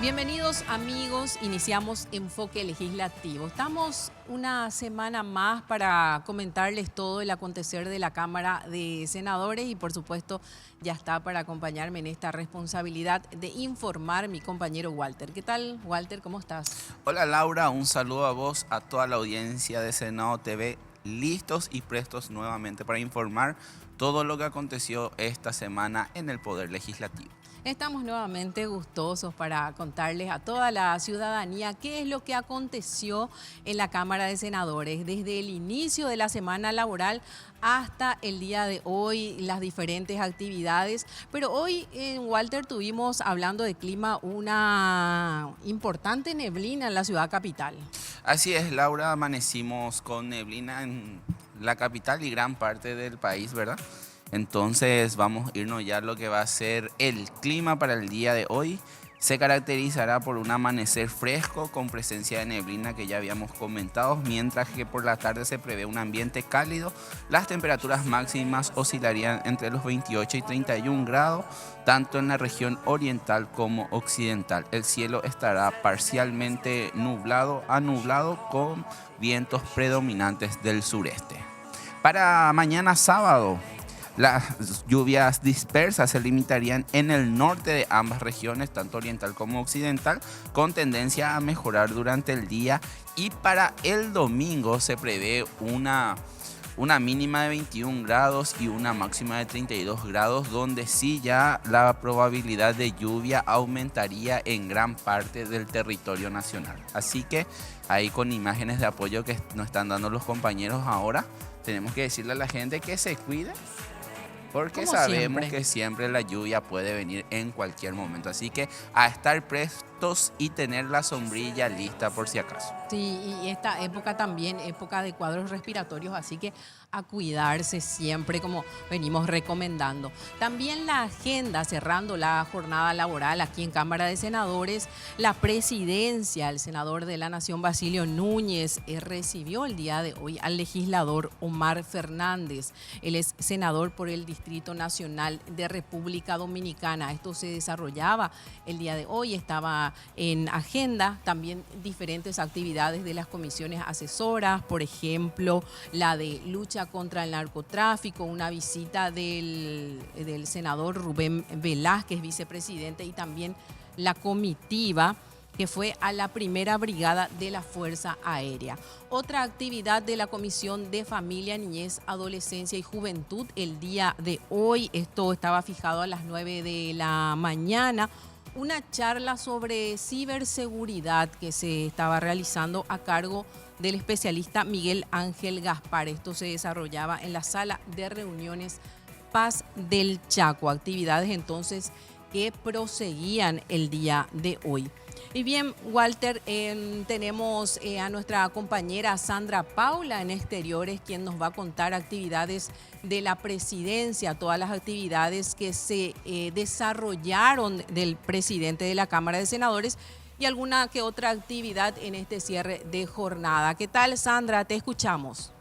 Bienvenidos amigos, iniciamos Enfoque Legislativo. Estamos una semana más para comentarles todo el acontecer de la Cámara de Senadores y por supuesto ya está para acompañarme en esta responsabilidad de informar mi compañero Walter. ¿Qué tal, Walter? ¿Cómo estás? Hola Laura, un saludo a vos, a toda la audiencia de Senado TV, listos y prestos nuevamente para informar todo lo que aconteció esta semana en el Poder Legislativo. Estamos nuevamente gustosos para contarles a toda la ciudadanía qué es lo que aconteció en la Cámara de Senadores desde el inicio de la semana laboral hasta el día de hoy, las diferentes actividades. Pero hoy en Walter tuvimos, hablando de clima, una importante neblina en la ciudad capital. Así es, Laura, amanecimos con neblina en la capital y gran parte del país, ¿verdad? Entonces vamos a irnos ya a lo que va a ser el clima para el día de hoy. Se caracterizará por un amanecer fresco con presencia de neblina que ya habíamos comentado, mientras que por la tarde se prevé un ambiente cálido. Las temperaturas máximas oscilarían entre los 28 y 31 grados, tanto en la región oriental como occidental. El cielo estará parcialmente nublado a nublado con vientos predominantes del sureste. Para mañana sábado, las lluvias dispersas se limitarían en el norte de ambas regiones, tanto oriental como occidental, con tendencia a mejorar durante el día. Y para el domingo se prevé una mínima de 21 grados y una máxima de 32 grados, donde sí ya la probabilidad de lluvia aumentaría en gran parte del territorio nacional. Así que ahí con imágenes de apoyo que nos están dando los compañeros ahora, tenemos que decirle a la gente que se cuide, porque Como sabemos siempre. que siempre la lluvia puede venir en cualquier momento. Así que a estar prestos y tener la sombrilla lista por si acaso. Sí, y esta época también, época de cuadros respiratorios, así que a cuidarse siempre como venimos recomendando. También la agenda, cerrando la jornada laboral aquí en Cámara de Senadores, la presidencia, el senador de la Nación, Basilio Núñez, recibió el día de hoy al legislador Omar Fernández. Él es senador por el Distrito Nacional de República Dominicana. Esto se desarrollaba el día de hoy, estaba en agenda también diferentes actividades de las comisiones asesoras, por ejemplo, la de lucha contra el narcotráfico, una visita del senador Rubén Velázquez, vicepresidente, y también la comitiva que fue a la primera brigada de la Fuerza Aérea. Otra actividad de la Comisión de Familia, Niñez, Adolescencia y Juventud el día de hoy, esto estaba fijado a las 9 de la mañana, una charla sobre ciberseguridad que se estaba realizando a cargo del especialista Miguel Ángel Gaspar. Esto se desarrollaba en la sala de reuniones Paz del Chaco. Actividades entonces que proseguían el día de hoy. Y bien, Walter, tenemos a nuestra compañera Sandra Paula en Exteriores, quien nos va a contar actividades de la presidencia, todas las actividades que se desarrollaron del presidente de la Cámara de Senadores y alguna que otra actividad en este cierre de jornada. ¿Qué tal, Sandra? Te escuchamos.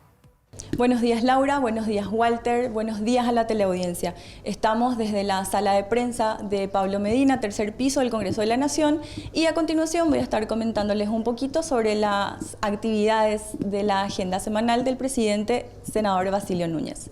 Buenos días Laura, buenos días Walter, buenos días a la teleaudiencia. Estamos desde la sala de prensa de Pablo Medina, tercer piso del Congreso de la Nación, y a continuación voy a estar comentándoles un poquito sobre las actividades de la agenda semanal del presidente senador Basilio Núñez.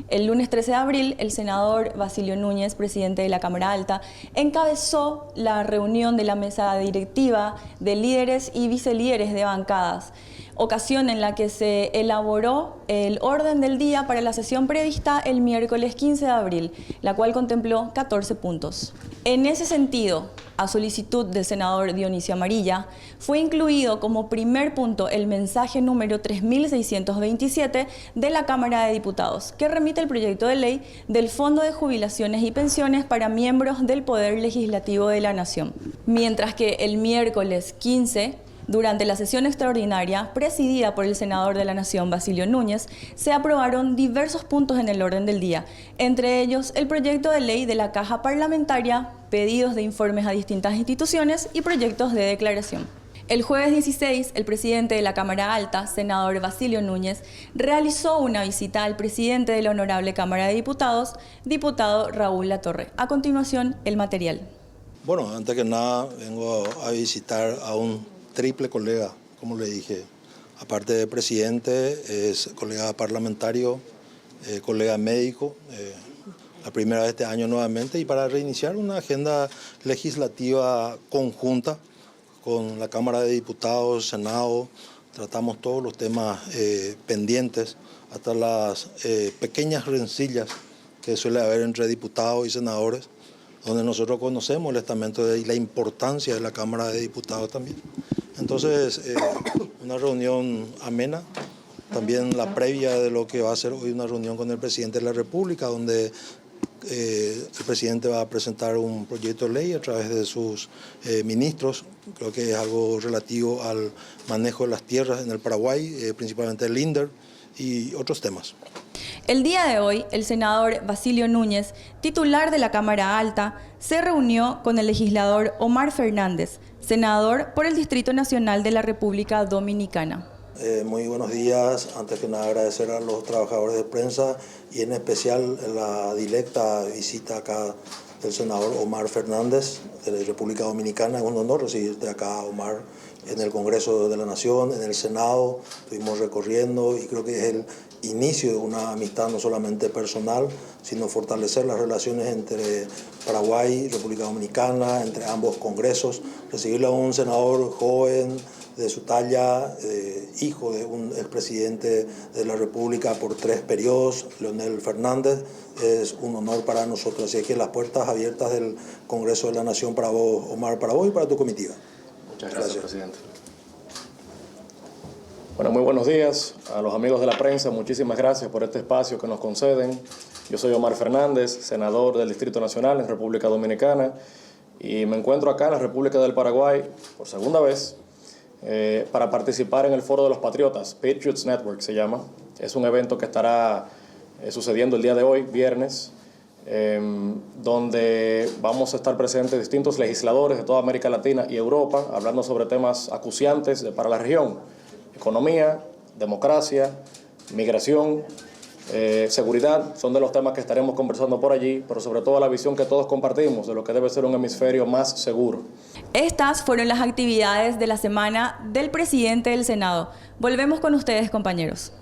El lunes 13 de abril, el senador Basilio Núñez, presidente de la Cámara Alta, encabezó la reunión de la mesa directiva de líderes y vicelíderes de bancadas, ocasión en la que se elaboró el orden del día para la sesión prevista el miércoles 15 de abril, la cual contempló 14 puntos. En ese sentido, a solicitud del senador Dionisio Amarilla, fue incluido como primer punto el mensaje número 3627 de la Cámara de Diputados, que remite el proyecto de ley del Fondo de Jubilaciones y Pensiones para miembros del Poder Legislativo de la Nación. Mientras que el miércoles 15, durante la sesión extraordinaria presidida por el senador de la Nación, Basilio Núñez, se aprobaron diversos puntos en el orden del día, entre ellos el proyecto de ley de la Caja Parlamentaria, pedidos de informes a distintas instituciones y proyectos de declaración. El jueves 16, el presidente de la Cámara Alta, senador Basilio Núñez, realizó una visita al presidente de la Honorable Cámara de Diputados, diputado Raúl Latorre. A continuación, el material. Bueno, antes que nada vengo a visitar a un triple colega, como le dije. Aparte de presidente, es colega parlamentario, colega médico, la primera vez este año nuevamente, y para reiniciar una agenda legislativa conjunta con la Cámara de Diputados, Senado. Tratamos todos los temas pendientes, hasta las pequeñas rencillas que suele haber entre diputados y senadores, donde nosotros conocemos el estamento y la importancia de la Cámara de Diputados también. Entonces, una reunión amena, también la previa de lo que va a ser hoy una reunión con el presidente de la República, donde el presidente va a presentar un proyecto de ley a través de sus ministros. Creo que es algo relativo al manejo de las tierras en el Paraguay, principalmente el INDER y otros temas. El día de hoy, el senador Basilio Núñez, titular de la Cámara Alta, se reunió con el legislador Omar Fernández, senador por el Distrito Nacional de la República Dominicana. Muy buenos días. Antes que nada, agradecer a los trabajadores de prensa y en especial la directa visita acá del senador Omar Fernández de la República Dominicana. Es un honor recibirte acá, Omar, en el Congreso de la Nación, en el Senado. Estuvimos recorriendo y creo que es el inicio de una amistad no solamente personal, sino fortalecer las relaciones entre Paraguay y República Dominicana, entre ambos congresos. Recibirle a un senador joven, de su talla, hijo de expresidente de la República por 3 periodos, Leonel Fernández, es un honor para nosotros. Así que las puertas abiertas del Congreso de la Nación para vos, Omar, para vos y para tu comitiva. Muchas gracias, presidente. Bueno, muy buenos días a los amigos de la prensa. Muchísimas gracias por este espacio que nos conceden. Yo soy Omar Fernández, senador del Distrito Nacional en República Dominicana, y me encuentro acá en la República del Paraguay por segunda vez para participar en el Foro de los Patriotas, Patriots Network se llama. Es un evento que estará sucediendo el día de hoy, viernes, donde vamos a estar presentes distintos legisladores de toda América Latina y Europa, hablando sobre temas acuciantes para la región: economía, democracia, migración, seguridad. Son de los temas que estaremos conversando por allí, pero sobre todo la visión que todos compartimos de lo que debe ser un hemisferio más seguro. Estas fueron las actividades de la semana del presidente del Senado. Volvemos con ustedes, compañeros.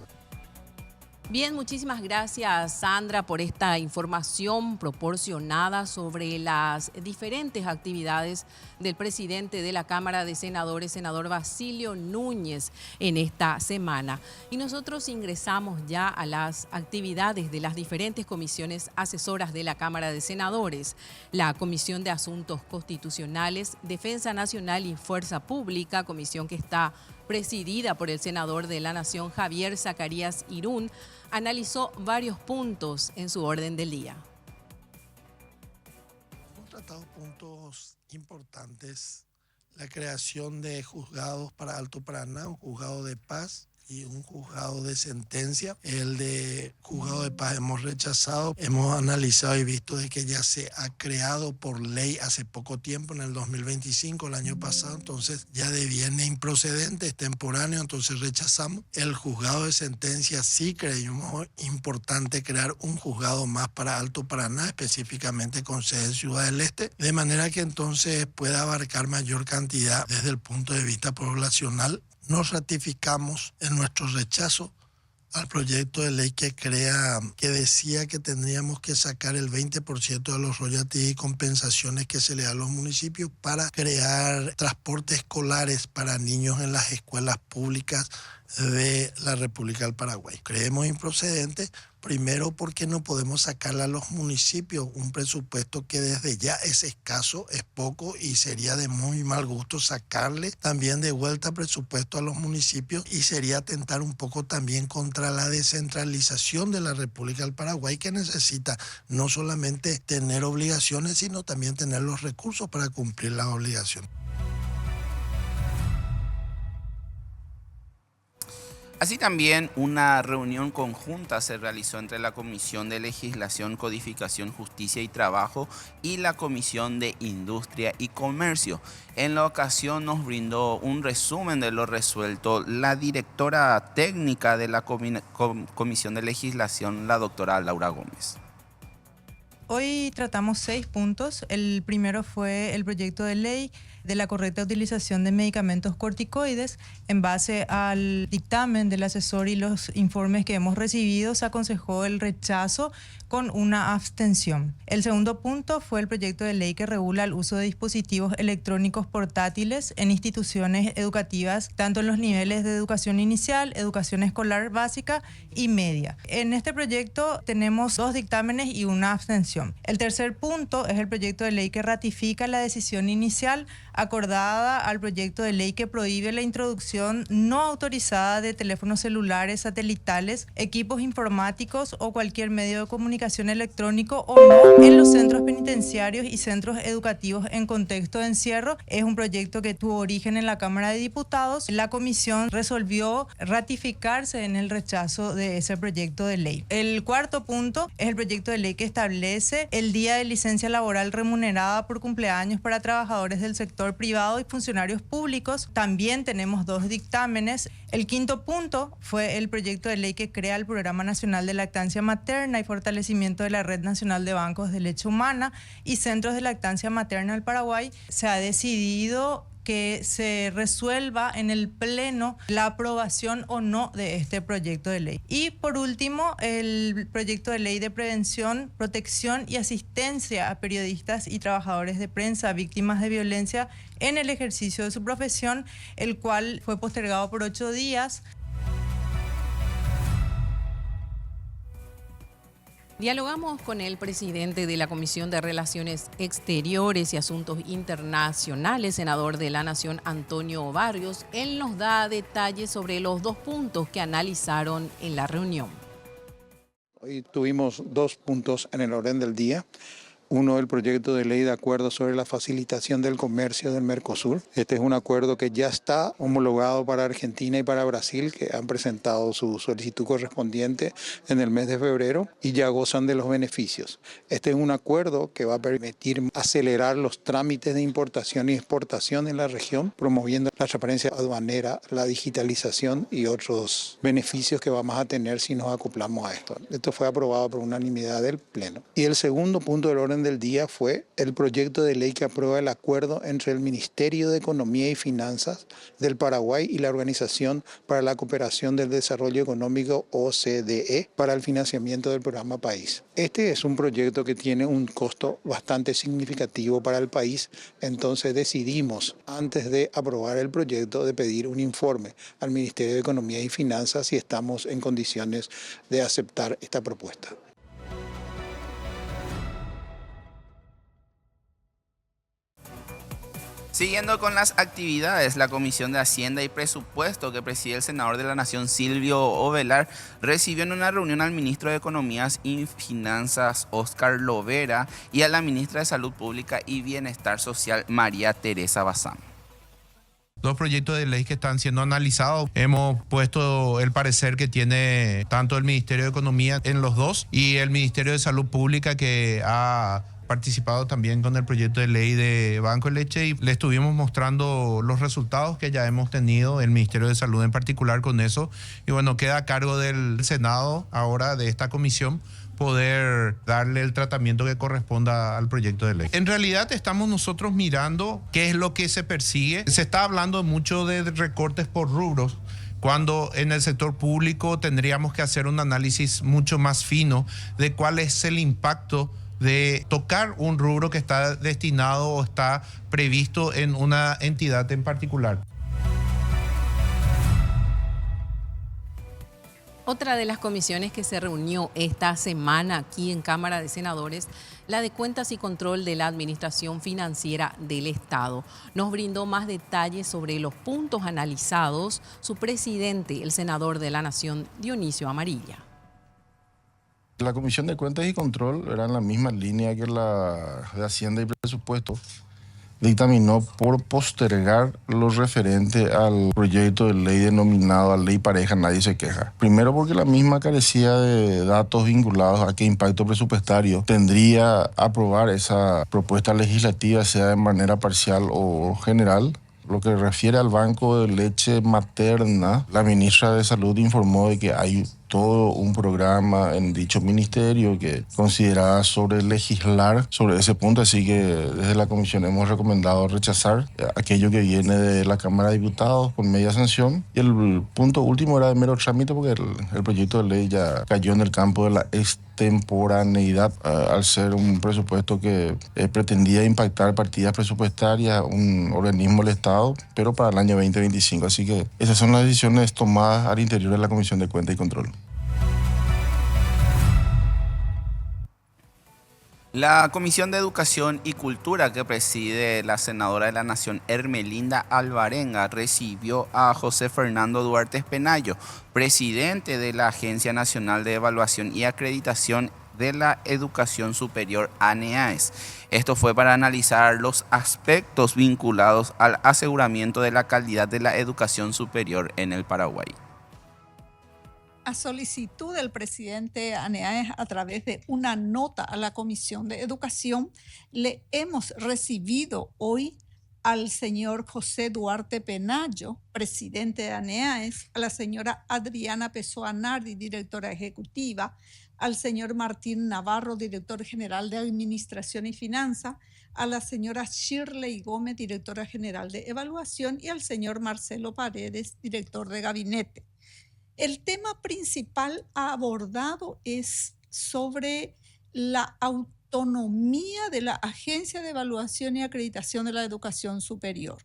Bien, muchísimas gracias, Sandra, por esta información proporcionada sobre las diferentes actividades del presidente de la Cámara de Senadores, senador Basilio Núñez, en esta semana. Y nosotros ingresamos ya a las actividades de las diferentes comisiones asesoras de la Cámara de Senadores. La Comisión de Asuntos Constitucionales, Defensa Nacional y Fuerza Pública, comisión que está presidida por el senador de la Nación, Javier Zacarías Irún, analizó varios puntos en su orden del día. Hemos tratado puntos importantes: la creación de juzgados para Alto Paraná, un juzgado de paz y un juzgado de sentencia. El de juzgado de paz hemos rechazado. Hemos analizado y visto de que ya se ha creado por ley hace poco tiempo, en el 2025, el año pasado, entonces ya deviene improcedente, es temporáneo, entonces rechazamos. El juzgado de sentencia sí creímos importante crear un juzgado más para Alto Paraná, específicamente con sede en Ciudad del Este, de manera que entonces pueda abarcar mayor cantidad desde el punto de vista poblacional. Nos ratificamos en nuestro rechazo al proyecto de ley que decía que tendríamos que sacar el 20% de los royalties y compensaciones que se le dan a los municipios para crear transportes escolares para niños en las escuelas públicas de la República del Paraguay. Creemos improcedente, primero porque no podemos sacarle a los municipios un presupuesto que desde ya es escaso, es poco, y sería de muy mal gusto sacarle también de vuelta presupuesto a los municipios, y sería atentar un poco también contra la descentralización de la República del Paraguay, que necesita no solamente tener obligaciones, sino también tener los recursos para cumplir las obligaciones. Así también una reunión conjunta se realizó entre la Comisión de Legislación, Codificación, Justicia y Trabajo y la Comisión de Industria y Comercio. En la ocasión nos brindó un resumen de lo resuelto la directora técnica de la Comisión de Legislación, la doctora Laura Gómez. Hoy tratamos 6 puntos. El primero fue el proyecto de ley de la correcta utilización de medicamentos corticoides. En base al dictamen del asesor y los informes que hemos recibido, se aconsejó el rechazo con una abstención. El segundo punto fue el proyecto de ley que regula el uso de dispositivos electrónicos portátiles en instituciones educativas, tanto en los niveles de educación inicial, educación escolar básica y media. En este proyecto tenemos 2 dictámenes y una abstención. El tercer punto es el proyecto de ley que ratifica la decisión inicial acordada al proyecto de ley que prohíbe la introducción no autorizada de teléfonos celulares, satelitales, equipos informáticos o cualquier medio de comunicación electrónico o no en los centros penitenciarios y centros educativos en contexto de encierro. Es un proyecto que tuvo origen en la Cámara de Diputados. La comisión resolvió ratificarse en el rechazo de ese proyecto de ley. El cuarto punto es el proyecto de ley que establece el día de licencia laboral remunerada por cumpleaños para trabajadores del sector privado y funcionarios públicos. También tenemos 2 dictámenes. El quinto punto fue el proyecto de ley que crea el Programa Nacional de Lactancia Materna y fortalecimiento de la Red Nacional de Bancos de Leche Humana y Centros de Lactancia Materna del Paraguay. Se ha decidido que se resuelva en el Pleno la aprobación o no de este proyecto de ley. Y por último, el proyecto de ley de prevención, protección y asistencia a periodistas y trabajadores de prensa víctimas de violencia en el ejercicio de su profesión, el cual fue postergado por 8 días. Dialogamos con el presidente de la Comisión de Relaciones Exteriores y Asuntos Internacionales, senador de la Nación, Antonio Barrios. Él nos da detalles sobre los 2 puntos que analizaron en la reunión. Hoy tuvimos 2 puntos en el orden del día. Uno, el proyecto de ley de acuerdo sobre la facilitación del comercio del Mercosur. Este es un acuerdo que ya está homologado para Argentina y para Brasil, que han presentado su solicitud correspondiente en el mes de febrero y ya gozan de los beneficios. Este es un acuerdo que va a permitir acelerar los trámites de importación y exportación en la región, promoviendo la transparencia aduanera, la digitalización y otros beneficios que vamos a tener si nos acoplamos a esto. Esto fue aprobado por unanimidad del Pleno. Y el segundo punto del orden del día fue el proyecto de ley que aprueba el acuerdo entre el Ministerio de Economía y Finanzas del Paraguay y la Organización para la Cooperación del Desarrollo Económico, OCDE, para el financiamiento del programa País. Este es un proyecto que tiene un costo bastante significativo para el país, entonces decidimos, antes de aprobar el proyecto, de pedir un informe al Ministerio de Economía y Finanzas si estamos en condiciones de aceptar esta propuesta. Siguiendo con las actividades, la Comisión de Hacienda y Presupuesto que preside el senador de la Nación, Silvio Ovelar, recibió en una reunión al ministro de Economías y Finanzas, Óscar Lovera, y a la ministra de Salud Pública y Bienestar Social, María Teresa Bazán. 2 proyectos de ley que están siendo analizados. Hemos puesto el parecer que tiene tanto el Ministerio de Economía en los 2 y el Ministerio de Salud Pública, que ha participado también con el proyecto de ley de Banco de Leche, y le estuvimos mostrando los resultados que ya hemos tenido, el Ministerio de Salud en particular, con eso. Y bueno, queda a cargo del Senado ahora, de esta comisión, poder darle el tratamiento que corresponda al proyecto de ley. En realidad estamos nosotros mirando qué es lo que se persigue. Se está hablando mucho de recortes por rubros, cuando en el sector público tendríamos que hacer un análisis mucho más fino de cuál es el impacto de tocar un rubro que está destinado o está previsto en una entidad en particular. Otra de las comisiones que se reunió esta semana aquí en Cámara de Senadores, la de Cuentas y Control de la Administración Financiera del Estado. Nos brindó más detalles sobre los puntos analizados su presidente, el senador de la Nación, Dionisio Amarilla. La Comisión de Cuentas y Control era en la misma línea que la de Hacienda y Presupuesto. Dictaminó por postergar lo referente al proyecto de ley denominado Ley Pareja Nadie Se Queja. Primero porque la misma carecía de datos vinculados a qué impacto presupuestario tendría aprobar esa propuesta legislativa, sea de manera parcial o general. Lo que refiere al banco de leche materna, la ministra de Salud informó de que hay todo un programa en dicho ministerio que consideraba sobre legislar sobre ese punto, así que desde la comisión hemos recomendado rechazar aquello que viene de la Cámara de Diputados con media sanción, y el punto último era de mero trámite porque el proyecto de ley ya cayó en el campo de la extemporaneidad al ser un presupuesto que pretendía impactar partidas presupuestarias, un organismo del Estado, pero para el año 2025. Así que esas son las decisiones tomadas al interior de la Comisión de Cuenta y Control. La Comisión de Educación y Cultura que preside la senadora de la Nación Ermelinda Alvarenga recibió a José Fernando Duarte Penayo, presidente de la Agencia Nacional de Evaluación y Acreditación de la Educación Superior, ANEAES. Esto fue para analizar los aspectos vinculados al aseguramiento de la calidad de la educación superior en el Paraguay. A solicitud del presidente ANEAES, a través de una nota a la Comisión de Educación, le hemos recibido hoy al señor José Duarte Penayo, presidente de ANEAES, a la señora Adriana Pessoa Nardi, directora ejecutiva, al señor Martín Navarro, director general de Administración y Finanza, a la señora Shirley Gómez, directora general de Evaluación, y al señor Marcelo Paredes, director de Gabinete. El tema principal abordado es sobre la autonomía de la Agencia de Evaluación y Acreditación de la Educación Superior.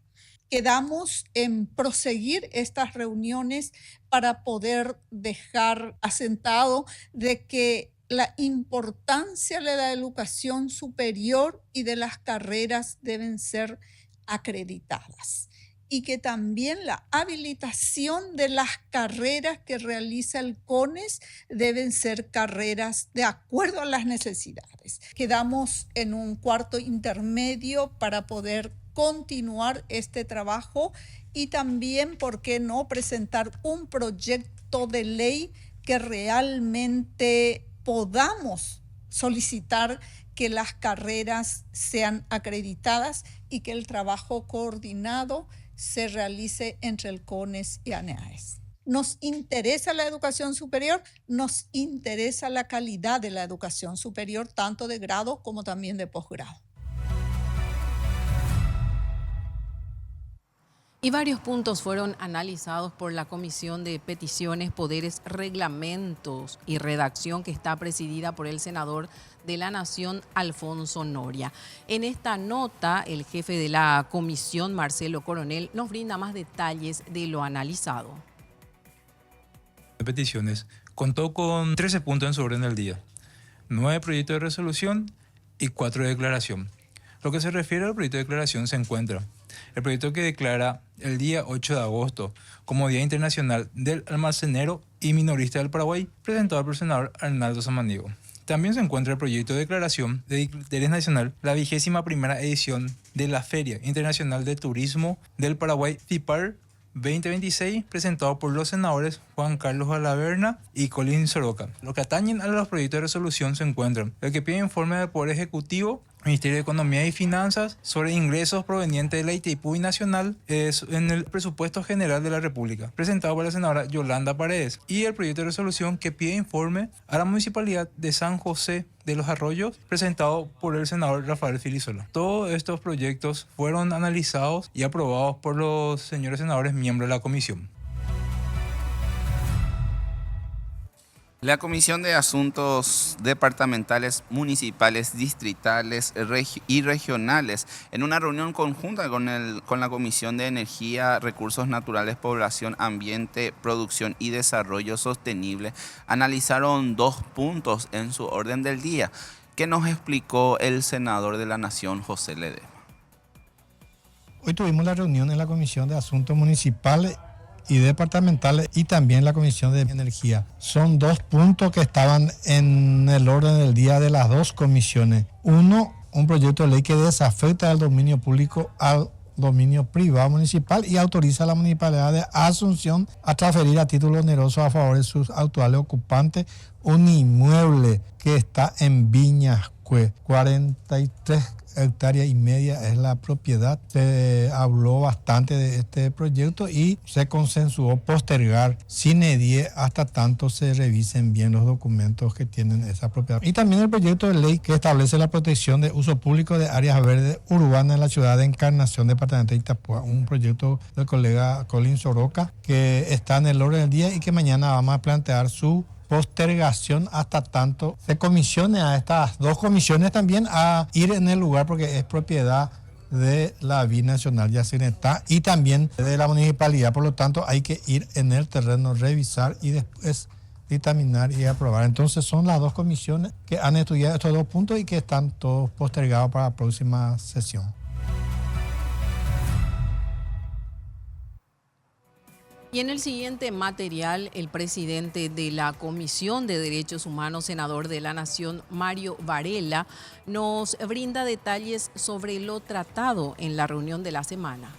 Quedamos en proseguir estas reuniones para poder dejar asentado de que la importancia de la educación superior y de las carreras deben ser acreditadas, y que también la habilitación de las carreras que realiza el CONES deben ser carreras de acuerdo a las necesidades. Quedamos en un cuarto intermedio para poder continuar este trabajo y también, ¿por qué no?, presentar un proyecto de ley que realmente podamos solicitar que las carreras sean acreditadas y que el trabajo coordinado se realice entre el CONES y ANEAES. Nos interesa la educación superior, nos interesa la calidad de la educación superior, tanto de grado como también de posgrado. Y varios puntos fueron analizados por la Comisión de Peticiones, Poderes, Reglamentos y Redacción, que está presidida por el senador de la Nación, Alfonso Noria. En esta nota, el jefe de la comisión, Marcelo Coronel, nos brinda más detalles de lo analizado. De peticiones contó con 13 puntos en su orden del día, 9 proyectos de resolución y 4 de declaración. Lo que se refiere al proyecto de declaración se encuentra el proyecto que declara el día 8 de agosto como Día Internacional del Almacenero y Minorista del Paraguay, presentado por el senador Arnaldo Samaniego. También se encuentra el proyecto de declaración de interés nacional, la 21ª edición de la Feria Internacional de Turismo del Paraguay, FIPAR 2026, presentado por los senadores Juan Carlos Alaverna y Colín Soroca. Lo que atañen a los proyectos de resolución se encuentran el que pide informe del Poder Ejecutivo, Ministerio de Economía y Finanzas, sobre ingresos provenientes de la ITIPUI nacional en el presupuesto general de la República, presentado por la senadora Yolanda Paredes, y el proyecto de resolución que pide informe a la Municipalidad de San José de los Arroyos, presentado por el senador Rafael Filisola. Todos estos proyectos fueron analizados y aprobados por los señores senadores miembros de la comisión. La Comisión de Asuntos Departamentales, Municipales, Distritales y Regionales, en una reunión conjunta con la Comisión de Energía, Recursos Naturales, Población, Ambiente, Producción y Desarrollo Sostenible, analizaron 2 puntos en su orden del día, que nos explicó el senador de la Nación, José Ledesma. Hoy tuvimos la reunión en la Comisión de Asuntos Municipales y Departamentales y también la Comisión de Energía. Son 2 puntos que estaban en el orden del día de las 2 comisiones. Uno, un proyecto de ley que desafecta del dominio público al dominio privado municipal y autoriza a la Municipalidad de Asunción a transferir a título oneroso a favor de sus actuales ocupantes un inmueble que está en Viñascue, 43 hectárea y media es la propiedad. Se habló bastante de este proyecto y se consensuó postergar sine die hasta tanto se revisen bien los documentos que tienen esa propiedad. Y también el proyecto de ley que establece la protección de uso público de áreas verdes urbanas en la ciudad de Encarnación, departamento de Itapúa, un proyecto del colega Colin Soroka que está en el orden del día y que mañana vamos a plantear su postergación hasta tanto se comisione a estas dos comisiones también a ir en el lugar, porque es propiedad de la Binacional Yacyretá y también de la municipalidad. Por lo tanto, hay que ir en el terreno, revisar y después dictaminar y aprobar. Entonces, son las dos comisiones que han estudiado estos dos puntos y que están todos postergados para la próxima sesión. Y en el siguiente material, el presidente de la Comisión de Derechos Humanos, senador de la Nación, Mario Varela, nos brinda detalles sobre lo tratado en la reunión de la semana.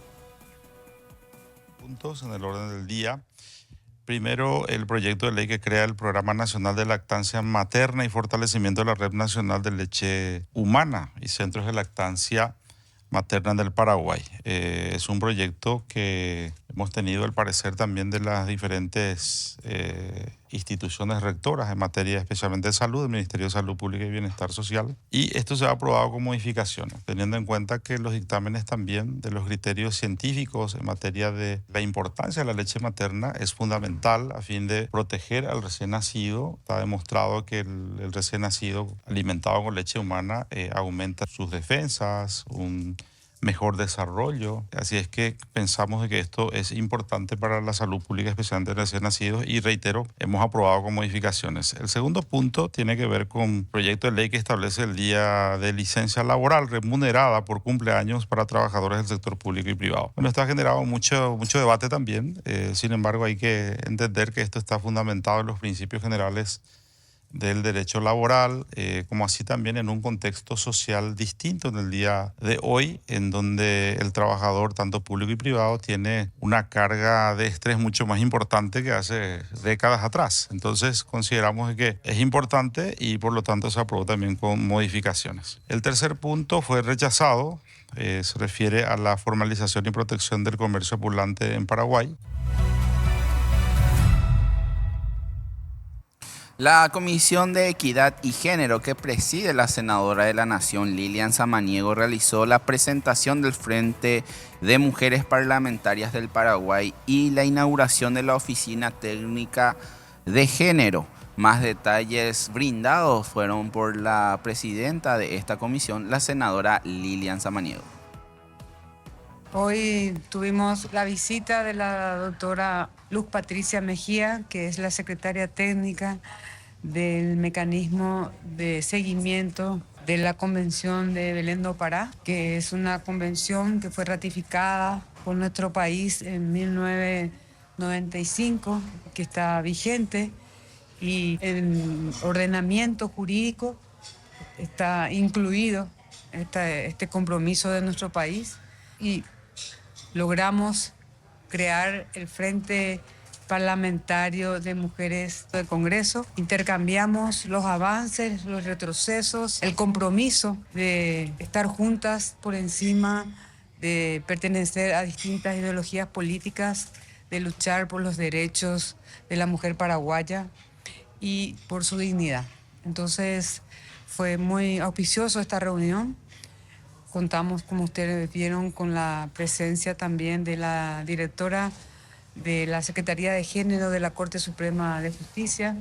Puntos en el orden del día. Primero, el proyecto de ley que crea el Programa Nacional de Lactancia Materna y fortalecimiento de la Red Nacional de Leche Humana y Centros de Lactancia Materna del Paraguay. Es un proyecto que hemos tenido el parecer también de las diferentes instituciones rectoras en materia especialmente de salud, el Ministerio de Salud Pública y Bienestar Social, y esto se ha aprobado con modificaciones, teniendo en cuenta que los dictámenes también de los criterios científicos en materia de la importancia de la leche materna es fundamental a fin de proteger al recién nacido. Está demostrado que el recién nacido alimentado con leche humana aumenta sus defensas, un mejor desarrollo. Así es que pensamos de que esto es importante para la salud pública, especialmente de recién nacidos, y reitero, hemos aprobado con modificaciones. El segundo punto tiene que ver con un proyecto de ley que establece el día de licencia laboral remunerada por cumpleaños para trabajadores del sector público y privado. Bueno, esto ha generado mucho debate también, sin embargo hay que entender que esto está fundamentado en los principios generales del derecho laboral, como así también en un contexto social distinto en el día de hoy, en donde el trabajador, tanto público y privado, tiene una carga de estrés mucho más importante que hace décadas atrás. Entonces consideramos que es importante y por lo tanto se aprobó también con modificaciones. El tercer punto fue rechazado, se refiere a la formalización y protección del comercio ambulante en Paraguay. La Comisión de Equidad y Género que preside la senadora de la Nación, Lilian Samaniego, realizó la presentación del Frente de Mujeres Parlamentarias del Paraguay y la inauguración de la Oficina Técnica de Género. Más detalles brindados fueron por la presidenta de esta comisión, la senadora Lilian Samaniego. Hoy tuvimos la visita de la doctora Luz Patricia Mejía, que es la secretaria técnica del mecanismo de seguimiento de la Convención de Belém do Pará, que es una convención que fue ratificada por nuestro país en 1995, que está vigente, y en ordenamiento jurídico está incluido este compromiso de nuestro país, y logramos crear el Frente Parlamentario de Mujeres del Congreso. Intercambiamos los avances, los retrocesos, el compromiso de estar juntas por encima de pertenecer a distintas ideologías políticas, de luchar por los derechos de la mujer paraguaya y por su dignidad. Entonces fue muy auspicioso esta reunión. Contamos, como ustedes vieron, con la presencia también de la directora de la Secretaría de Género de la Corte Suprema de Justicia,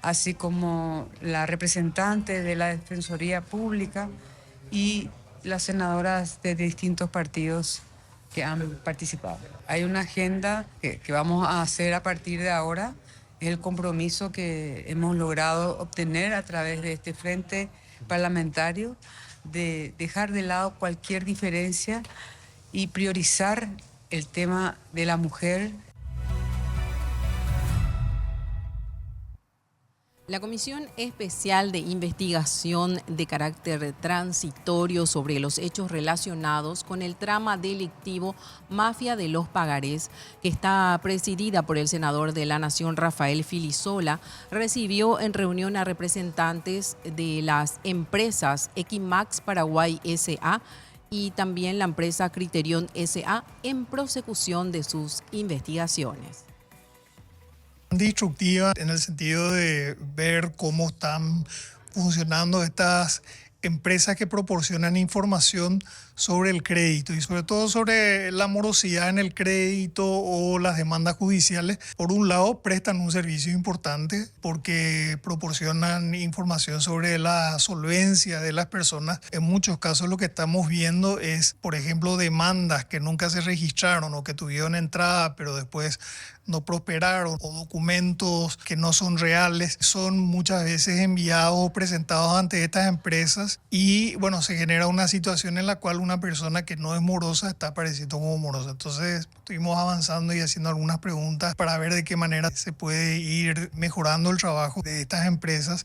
así como la representante de la Defensoría Pública y las senadoras de distintos partidos que han participado. Hay una agenda que vamos a hacer a partir de ahora, es el compromiso que hemos logrado obtener a través de este frente parlamentario, de dejar de lado cualquier diferencia y priorizar el tema de la mujer. La Comisión Especial de Investigación de Carácter Transitorio sobre los hechos relacionados con el trama delictivo Mafia de los Pagarés, que está presidida por el senador de la Nación Rafael Filisola, recibió en reunión a representantes de las empresas Equimax Paraguay S.A. y también la empresa Criterion S.A. en prosecución de sus investigaciones. Destructiva en el sentido de ver cómo están funcionando estas empresas que proporcionan información sobre el crédito y sobre todo sobre la morosidad en el crédito o las demandas judiciales. Por un lado, prestan un servicio importante porque proporcionan información sobre la solvencia de las personas. En muchos casos lo que estamos viendo es, por ejemplo, demandas que nunca se registraron o que tuvieron entrada pero después no prosperaron, o documentos que no son reales, son muchas veces enviados o presentados ante estas empresas y bueno, se genera una situación en la cual una persona que no es morosa está apareciendo como morosa. Entonces estuvimos avanzando y haciendo algunas preguntas para ver de qué manera se puede ir mejorando el trabajo de estas empresas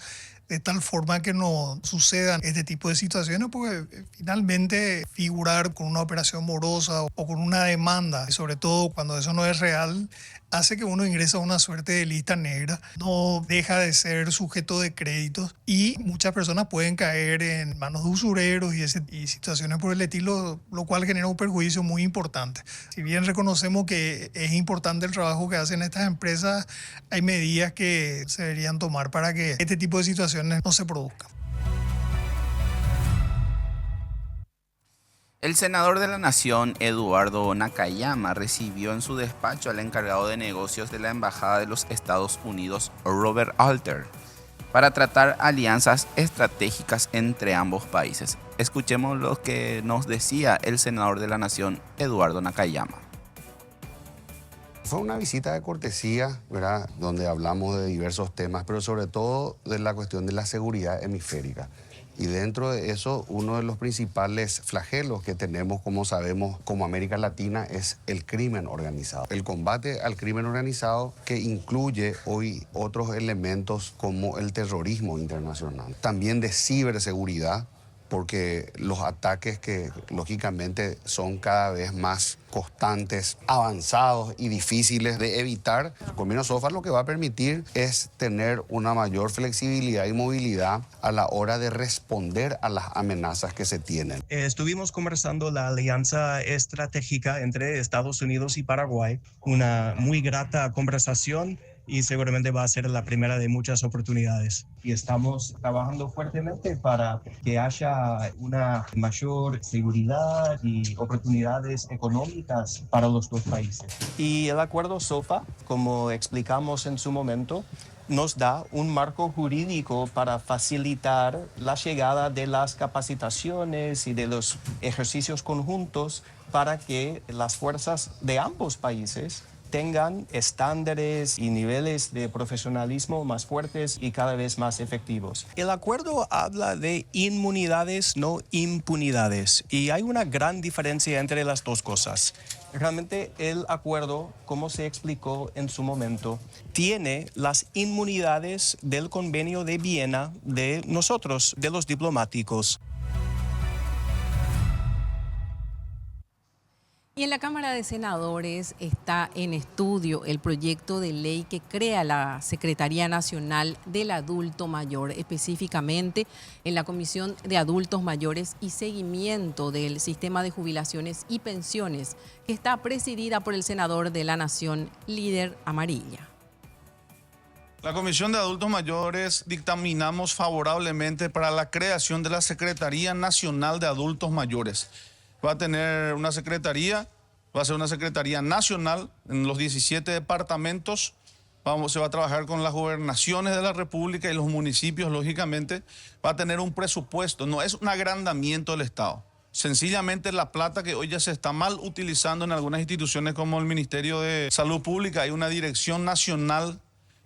de tal forma que no sucedan este tipo de situaciones, porque finalmente figurar con una operación morosa o con una demanda, sobre todo cuando eso no es real, hace que uno ingrese a una suerte de lista negra, no deja de ser sujeto de créditos y muchas personas pueden caer en manos de usureros y situaciones por el estilo, lo cual genera un perjuicio muy importante. Si bien reconocemos que es importante el trabajo que hacen estas empresas, hay medidas que se deberían tomar para que este tipo de situaciones no se produzcan. El senador de la Nación, Eduardo Nakayama, recibió en su despacho al encargado de negocios de la Embajada de los Estados Unidos, Robert Alter, para tratar alianzas estratégicas entre ambos países. Escuchemos lo que nos decía el senador de la Nación, Eduardo Nakayama. Fue una visita de cortesía, ¿verdad?, donde hablamos de diversos temas, pero sobre todo de la cuestión de la seguridad hemisférica. Y dentro de eso, uno de los principales flagelos que tenemos, como sabemos, como América Latina, es el crimen organizado. El combate al crimen organizado que incluye hoy otros elementos como el terrorismo internacional. También de ciberseguridad, porque los ataques que lógicamente son cada vez más constantes, avanzados y difíciles de evitar. Convenio SOFA lo que va a permitir es tener una mayor flexibilidad y movilidad a la hora de responder a las amenazas que se tienen. Estuvimos conversando la alianza estratégica entre Estados Unidos y Paraguay, una muy grata conversación y seguramente va a ser la primera de muchas oportunidades. Y estamos trabajando fuertemente para que haya una mayor seguridad y oportunidades económicas para los dos países. Y el acuerdo SOFA, como explicamos en su momento, nos da un marco jurídico para facilitar la llegada de las capacitaciones y de los ejercicios conjuntos para que las fuerzas de ambos países tengan estándares y niveles de profesionalismo más fuertes y cada vez más efectivos. El acuerdo habla de inmunidades, no impunidades, y hay una gran diferencia entre las dos cosas. Realmente el acuerdo, como se explicó en su momento, tiene las inmunidades del Convenio de Viena de nosotros, de los diplomáticos. Y en la Cámara de Senadores está en estudio el proyecto de ley que crea la Secretaría Nacional del Adulto Mayor, específicamente en la Comisión de Adultos Mayores y Seguimiento del Sistema de Jubilaciones y Pensiones, que está presidida por el senador de la Nación, Líder Amarilla. La Comisión de Adultos Mayores dictaminamos favorablemente para la creación de la Secretaría Nacional de Adultos Mayores. Va a tener una secretaría, va a ser una secretaría nacional en los 17 departamentos. Se va a trabajar con las gobernaciones de la República y los municipios, lógicamente. Va a tener un presupuesto, no es un agrandamiento del Estado. Sencillamente la plata que hoy ya se está mal utilizando en algunas instituciones como el Ministerio de Salud Pública, hay una dirección nacional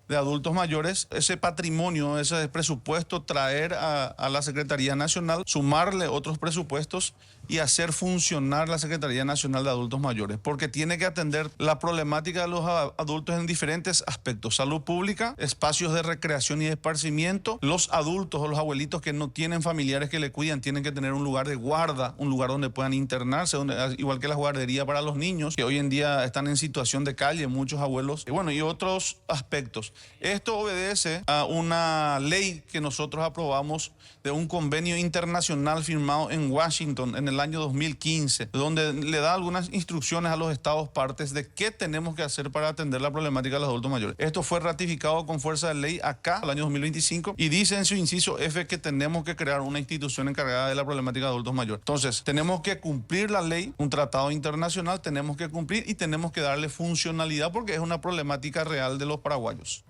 de adultos mayores, ese patrimonio, ese presupuesto, traer a la Secretaría Nacional, sumarle otros presupuestos y hacer funcionar la Secretaría Nacional de Adultos Mayores, porque tiene que atender la problemática de los adultos en diferentes aspectos: salud pública, espacios de recreación y de esparcimiento. Los adultos o los abuelitos que no tienen familiares que le cuidan tienen que tener un lugar de guarda, un lugar donde puedan internarse, igual que la guardería para los niños, que hoy en día están en situación de calle, muchos abuelos, y otros aspectos. Esto obedece a una ley que nosotros aprobamos de un convenio internacional firmado en Washington en el año 2015, donde le da algunas instrucciones a los estados partes de qué tenemos que hacer para atender la problemática de los adultos mayores. Esto fue ratificado con fuerza de ley acá, el año 2025, y dice en su inciso F que tenemos que crear una institución encargada de la problemática de adultos mayores. Entonces, tenemos que cumplir la ley, un tratado internacional, tenemos que cumplir y tenemos que darle funcionalidad porque es una problemática real de los paraguayos.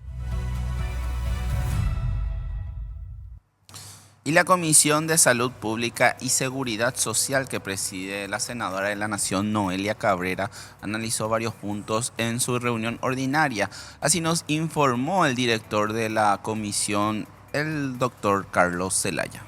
Y la Comisión de Salud Pública y Seguridad Social, que preside la senadora de la Nación, Noelia Cabrera, analizó varios puntos en su reunión ordinaria. Así nos informó el director de la comisión, el doctor Carlos Zelaya.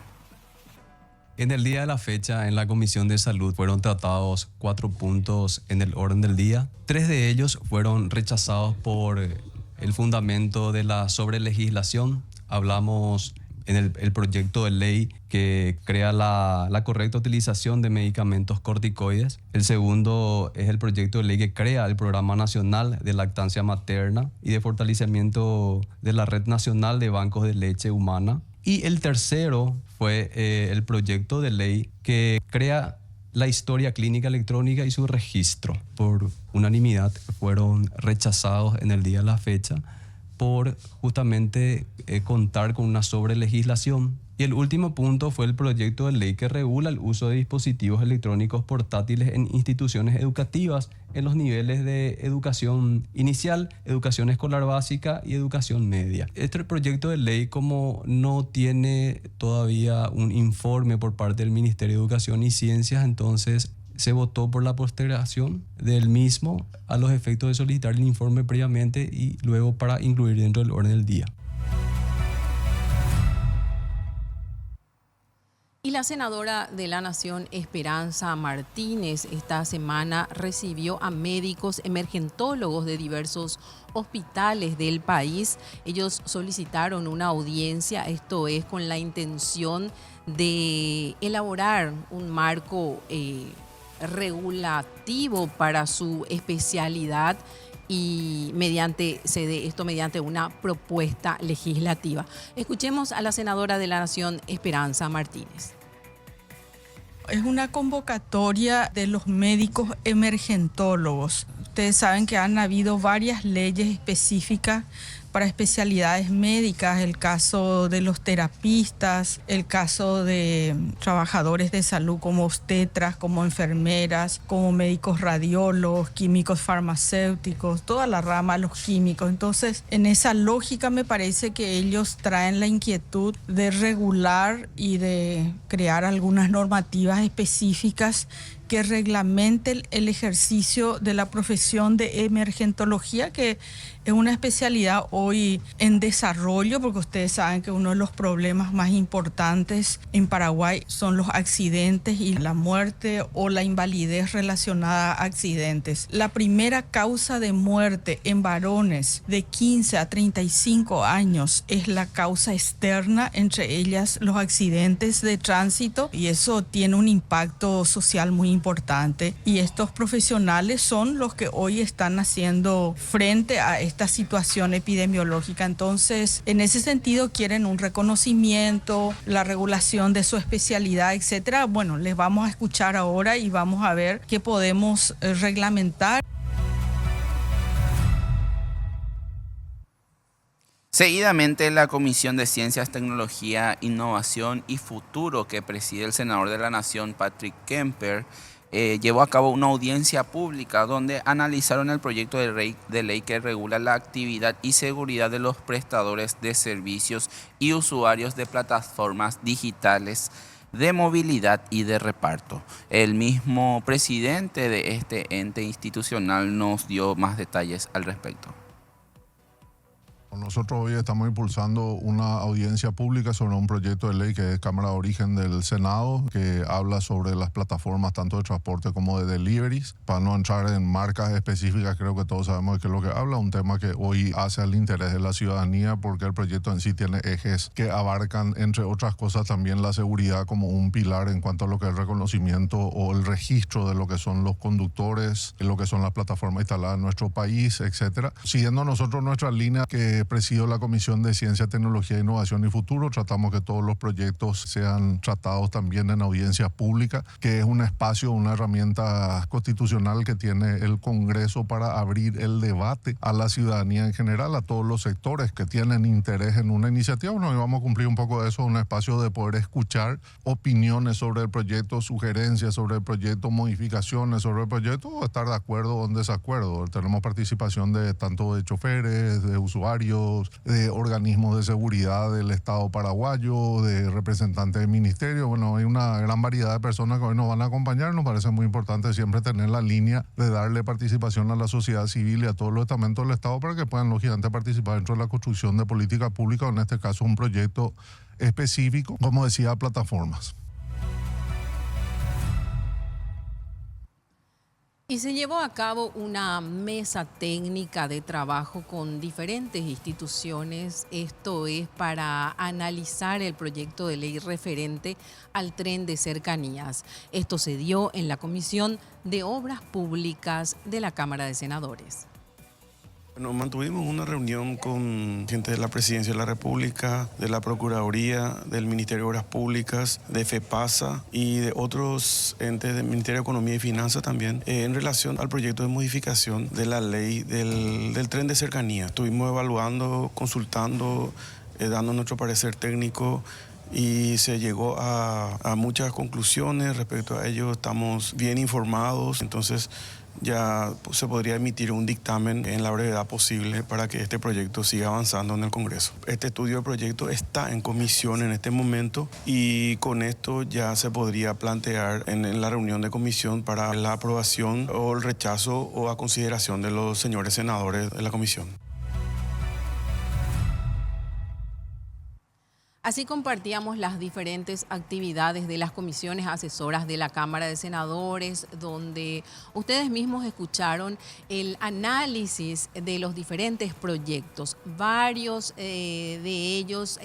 En el día de la fecha, en la Comisión de Salud fueron tratados 4 puntos en el orden del día. 3 de ellos fueron rechazados por el fundamento de la sobrelegislación. Hablamos en el proyecto de ley que crea la correcta utilización de medicamentos corticoides. El segundo es el proyecto de ley que crea el Programa Nacional de Lactancia Materna y de fortalecimiento de la Red Nacional de Bancos de Leche Humana. Y el tercero fue el proyecto de ley que crea la historia clínica electrónica y su registro. Por unanimidad fueron rechazados en el día de la fecha por justamente contar con una sobrelegislación. Y el último punto fue el proyecto de ley que regula el uso de dispositivos electrónicos portátiles en instituciones educativas en los niveles de educación inicial, educación escolar básica y educación media. Este proyecto de ley, como no tiene todavía un informe por parte del Ministerio de Educación y Ciencias, entonces se votó por la postergación del mismo a los efectos de solicitar el informe previamente y luego para incluir dentro del orden del día. Y la senadora de la Nación, Esperanza Martínez, esta semana recibió a médicos emergentólogos de diversos hospitales del país. Ellos solicitaron una audiencia, esto es con la intención de elaborar un marco regulativo para su especialidad y se dé esto mediante una propuesta legislativa. Escuchemos a la senadora de la Nación, Esperanza Martínez. Es una convocatoria de los médicos emergentólogos. Ustedes saben que han habido varias leyes específicas para especialidades médicas, el caso de los terapistas, el caso de trabajadores de salud como obstetras, como enfermeras, como médicos radiólogos, químicos farmacéuticos, toda la rama de los químicos. Entonces, en esa lógica me parece que ellos traen la inquietud de regular y de crear algunas normativas específicas que reglamente el ejercicio de la profesión de emergentología, que es una especialidad hoy en desarrollo, porque ustedes saben que uno de los problemas más importantes en Paraguay son los accidentes y la muerte o la invalidez relacionada a accidentes. La primera causa de muerte en varones de 15 a 35 años es la causa externa, entre ellas los accidentes de tránsito, y eso tiene un impacto social muy importante. Y estos profesionales son los que hoy están haciendo frente a esta situación epidemiológica. Entonces, en ese sentido, quieren un reconocimiento, la regulación de su especialidad, etcétera. Bueno, les vamos a escuchar ahora y vamos a ver qué podemos reglamentar. Seguidamente, la Comisión de Ciencias, Tecnología, Innovación y Futuro, que preside el senador de la Nación, Patrick Kemper, llevó a cabo una audiencia pública donde analizaron el proyecto de ley que regula la actividad y seguridad de los prestadores de servicios y usuarios de plataformas digitales de movilidad y de reparto. El mismo presidente de este ente institucional nos dio más detalles al respecto. Nosotros hoy estamos impulsando una audiencia pública sobre un proyecto de ley que es Cámara de Origen del Senado, que habla sobre las plataformas tanto de transporte como de deliveries. Para no entrar en marcas específicas, creo que todos sabemos de qué es lo que habla, un tema que hoy hace al interés de la ciudadanía porque el proyecto en sí tiene ejes que abarcan, entre otras cosas, también la seguridad como un pilar en cuanto a lo que es el reconocimiento o el registro de lo que son los conductores, de lo que son las plataformas instaladas en nuestro país, etcétera. Siguiendo nosotros nuestra línea que presido la Comisión de Ciencia, Tecnología, Innovación y Futuro, tratamos que todos los proyectos sean tratados también en audiencia pública, que es un espacio, una herramienta constitucional que tiene el Congreso para abrir el debate a la ciudadanía en general, a todos los sectores que tienen interés en una iniciativa. Bueno, y vamos a cumplir un poco de eso, un espacio de poder escuchar opiniones sobre el proyecto, sugerencias sobre el proyecto, modificaciones sobre el proyecto, o estar de acuerdo o en desacuerdo. Tenemos participación de tanto de choferes, de usuarios, de organismos de seguridad del Estado paraguayo, de representantes del ministerio. Bueno, hay una gran variedad de personas que hoy nos van a acompañar. Nos parece muy importante siempre tener la línea de darle participación a la sociedad civil y a todos los estamentos del Estado para que puedan, lógicamente, participar dentro de la construcción de política pública, o en este caso un proyecto específico, como decía, plataformas. Y se llevó a cabo una mesa técnica de trabajo con diferentes instituciones. Esto es para analizar el proyecto de ley referente al tren de cercanías. Esto se dio en la Comisión de Obras Públicas de la Cámara de Senadores. Bueno, mantuvimos una reunión con gente de la Presidencia de la República, de la Procuraduría, del Ministerio de Obras Públicas, de FEPASA y de otros entes del Ministerio de Economía y Finanzas también, en relación al proyecto de modificación de la ley del tren de cercanía. Estuvimos evaluando, consultando, dando nuestro parecer técnico y se llegó a muchas conclusiones. Respecto a ello estamos bien informados, entonces ya se podría emitir un dictamen en la brevedad posible para que este proyecto siga avanzando en el Congreso. Este estudio de proyecto está en comisión en este momento y con esto ya se podría plantear en la reunión de comisión para la aprobación o el rechazo o a consideración de los señores senadores de la comisión. Así compartíamos las diferentes actividades de las comisiones asesoras de la Cámara de Senadores, donde ustedes mismos escucharon el análisis de los diferentes proyectos, varios de ellos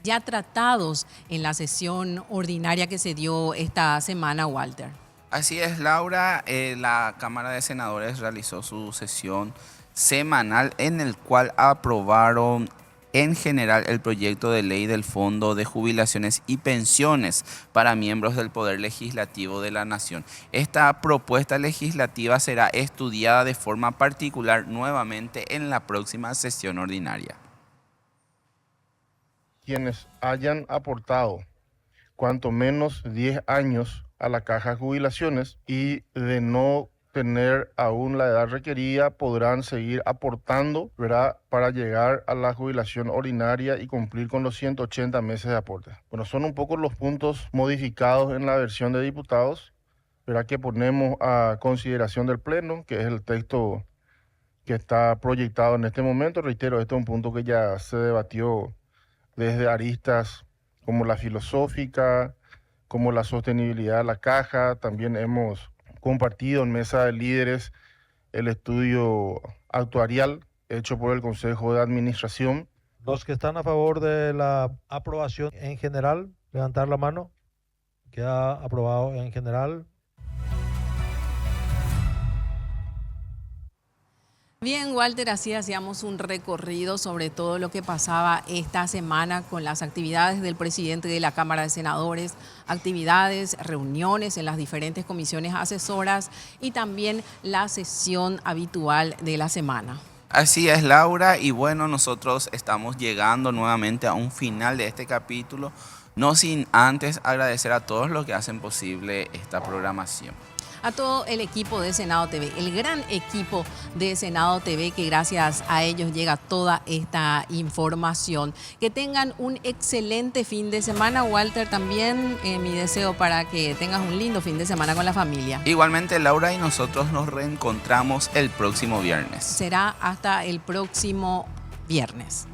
ya tratados en la sesión ordinaria que se dio esta semana, Walter. Así es, Laura. La Cámara de Senadores realizó su sesión semanal en el cual aprobaron en general el proyecto de ley del Fondo de Jubilaciones y Pensiones para miembros del Poder Legislativo de la Nación. Esta propuesta legislativa será estudiada de forma particular nuevamente en la próxima sesión ordinaria. Quienes hayan aportado cuanto menos 10 años a la caja de jubilaciones y de no tener aún la edad requerida podrán seguir aportando, ¿verdad?, para llegar a la jubilación ordinaria y cumplir con los 180 meses de aporte. Bueno, son un poco los puntos modificados en la versión de diputados, ¿verdad?, que ponemos a consideración del Pleno, que es el texto que está proyectado en este momento. Reitero, este es un punto que ya se debatió desde aristas como la filosófica, como la sostenibilidad de la caja. También hemos compartido en mesa de líderes el estudio actuarial hecho por el Consejo de Administración. Los que están a favor de la aprobación en general, levantar la mano. Queda aprobado en general. Bien, Walter, así hacíamos un recorrido sobre todo lo que pasaba esta semana con las actividades del presidente de la Cámara de Senadores, actividades, reuniones en las diferentes comisiones asesoras y también la sesión habitual de la semana. Así es, Laura, y bueno, nosotros estamos llegando nuevamente a un final de este capítulo, no sin antes agradecer a todos los que hacen posible esta programación. A todo el equipo de Senado TV, el gran equipo de Senado TV, que gracias a ellos llega toda esta información. Que tengan un excelente fin de semana. Walter, también mi deseo para que tengas un lindo fin de semana con la familia. Igualmente, Laura, y nosotros nos reencontramos el próximo viernes. Será hasta el próximo viernes.